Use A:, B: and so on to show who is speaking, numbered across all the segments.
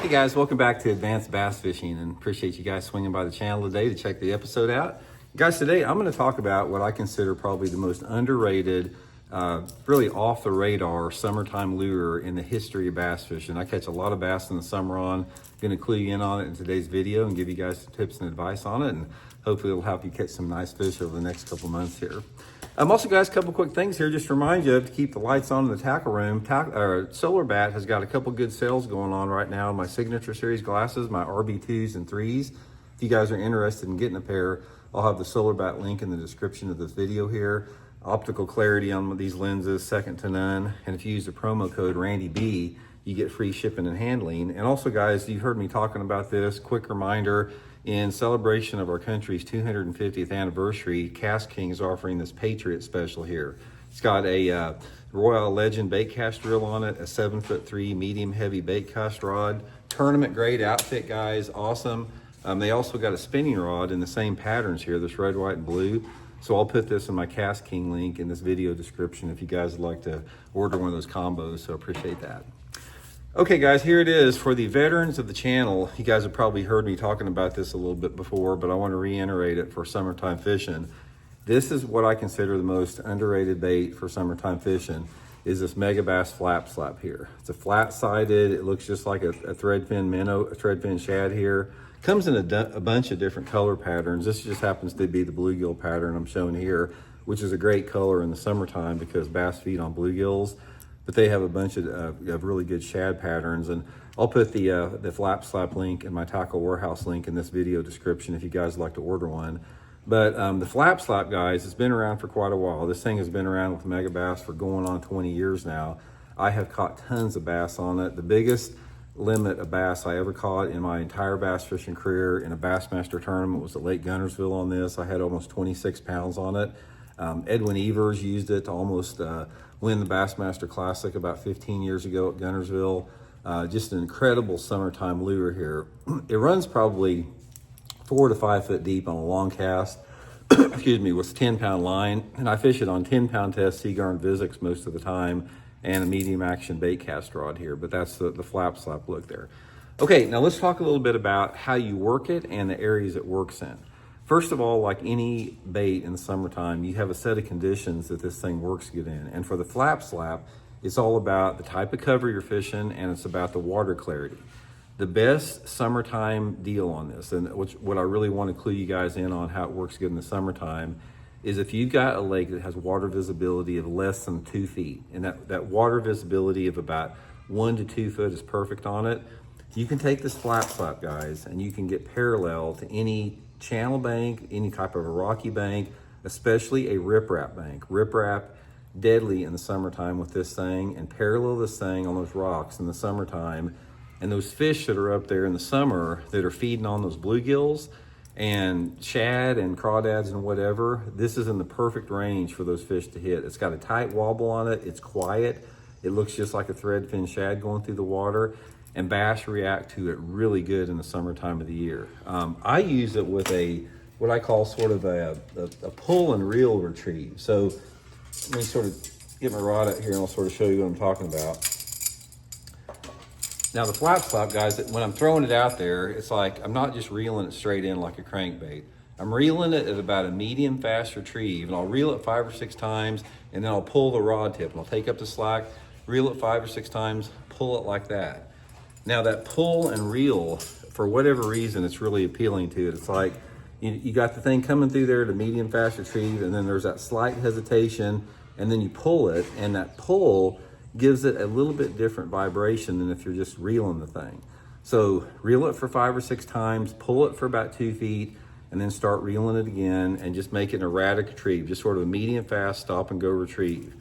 A: Hey guys, welcome back to Advanced Bass Fishing, and appreciate you guys swinging by the channel today to check the episode out. Guys, today I'm going to talk about what I consider probably the most underrated, really off the radar summertime lure in the history of bass fishing. I catch a lot of bass in the summer on. Going to clue you in on it in today's video and give you guys some tips and advice on it, and hopefully it'll help you catch some nice fish over the next couple months here. Also, guys, a couple quick things here. Just to remind you to keep the lights on in the tackle room. Solar Bat has got a couple good sales going on right now. My Signature Series glasses, my RB2s and 3s. If you guys are interested in getting a pair, I'll have the Solar Bat link in the description of this video here. Optical clarity on these lenses, second to none. And if you use the promo code RandyB, you get free shipping and handling. And also, guys, you've heard me talking about this. Quick reminder, in celebration of our country's 250th anniversary, Cast King is offering this Patriot special here. It's got a Royal Legend bait cast reel on it, a 7'3" medium heavy bait cast rod, tournament grade outfit, guys, awesome. They also got a spinning rod in the same patterns here, this red, white, and blue. So I'll put this in my Cast King link in this video description if you guys would like to order one of those combos, so appreciate that. Okay guys, here it is. For the veterans of the channel, you guys have probably heard me talking about this a little bit before, but I want to reiterate it for summertime fishing. This is what I consider the most underrated bait for summertime fishing, is this Megabass flap slap here. It's a flat-sided, it looks just like a threadfin minnow, a threadfin shad here. Comes in a bunch of different color patterns. This just happens to be the bluegill pattern I'm showing here, which is a great color in the summertime because bass feed on bluegills. But they have a bunch of really good shad patterns, and I'll put the flap slap link and my tackle warehouse link in this video description if you guys would like to order one. But the flap slap, guys, it's been around for quite a while. This thing has been around with Megabass for going on 20 years now. I have caught tons of bass on it. The biggest limit of bass I ever caught in my entire bass fishing career in a Bassmaster tournament was at Lake Guntersville on this. I had almost 26 pounds on it. Edwin Evers used it to almost win the Bassmaster Classic about 15 years ago at Guntersville. Just an incredible summertime lure here. It runs probably 4 to 5 foot deep on a long cast, excuse me, with a 10-pound line. And I fish it on 10-pound test Seaguar Vizix most of the time, and a medium action bait cast rod here, but that's the flap slap look there. Okay, now let's talk a little bit about how you work it and the areas it works in. First of all, like any bait in the summertime, you have a set of conditions that this thing works good in. And for the flap slap, it's all about the type of cover you're fishing, and it's about the water clarity. The best summertime deal on this, and what I really want to clue you guys in on how it works good in the summertime, is if you've got a lake that has water visibility of less than 2 feet, and that water visibility of about 1 to 2 foot is perfect on it, you can take this flap slap, guys, and you can get parallel to any channel bank, any type of a rocky bank, especially a riprap bank. Riprap, deadly in the summertime with this thing, and parallel this thing on those rocks in the summertime. And those fish that are up there in the summer that are feeding on those bluegills and shad and crawdads and whatever, this is in the perfect range for those fish to hit. It's got a tight wobble on it, it's quiet, it looks just like a threadfin shad going through the water, and bass react to it really good in the summertime of the year. I use it with what I call sort of a pull and reel retrieve. So let me sort of get my rod out here and I'll sort of show you what I'm talking about. Now the flap slap, guys, when I'm throwing it out there, it's like I'm not just reeling it straight in like a crankbait. I'm reeling it at about a medium fast retrieve, and I'll reel it 5 or 6 times, and then I'll pull the rod tip, and I'll take up the slack, reel it 5 or 6 times, pull it like that. Now that pull and reel, for whatever reason, it's really appealing to it. It's like you got the thing coming through there to medium fast retrieve, and then there's that slight hesitation, and then you pull it, and that pull gives it a little bit different vibration than if you're just reeling the thing. So reel it for 5 or 6 times, pull it for about 2 feet, and then start reeling it again, and just make it an erratic retrieve, just sort of a medium fast stop and go retrieve.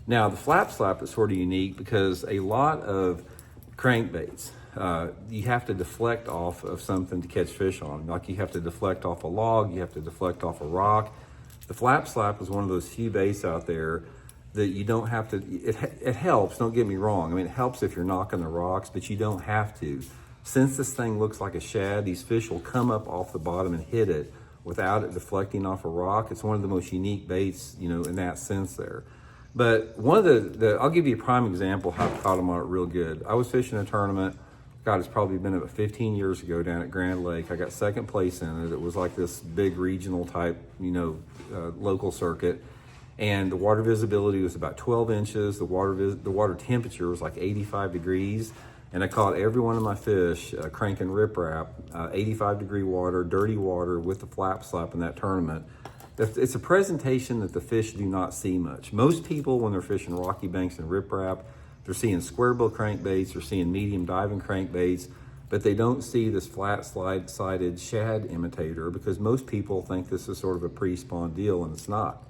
A: Now the flap slap is sort of unique because a lot of crankbaits, you have to deflect off of something to catch fish on. Like you have to deflect off a log, you have to deflect off a rock. The flap slap is one of those few baits out there that you don't have to, it helps, don't get me wrong. I mean, it helps if you're knocking the rocks, but you don't have to. Since this thing looks like a shad, these fish will come up off the bottom and hit it without it deflecting off a rock. It's one of the most unique baits, you know, in that sense there. But one of I'll give you a prime example how I caught them on it real good. I was fishing a tournament God, it's probably been about 15 years ago down at Grand Lake. I got second place in it. It was like this big regional type, local circuit. And the water visibility was about 12 inches. The water temperature was like 85 degrees. And I caught every one of my fish cranking riprap, 85 degree water, dirty water with the flap slap in that tournament. It's a presentation that the fish do not see much. Most people, when they're fishing rocky banks and riprap, they're seeing square bill crankbaits, they're seeing medium diving crankbaits, but they don't see this flat-sided shad imitator because most people think this is sort of a pre-spawn deal, and it's not.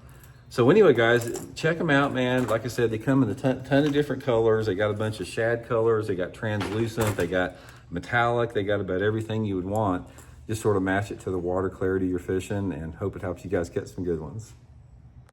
A: So anyway, guys, check them out, man. Like I said, they come in a ton of different colors. They got a bunch of shad colors. They got translucent. They got metallic. They got about everything you would want. Just sort of match it to the water clarity you're fishing, and hope it helps you guys get some good ones.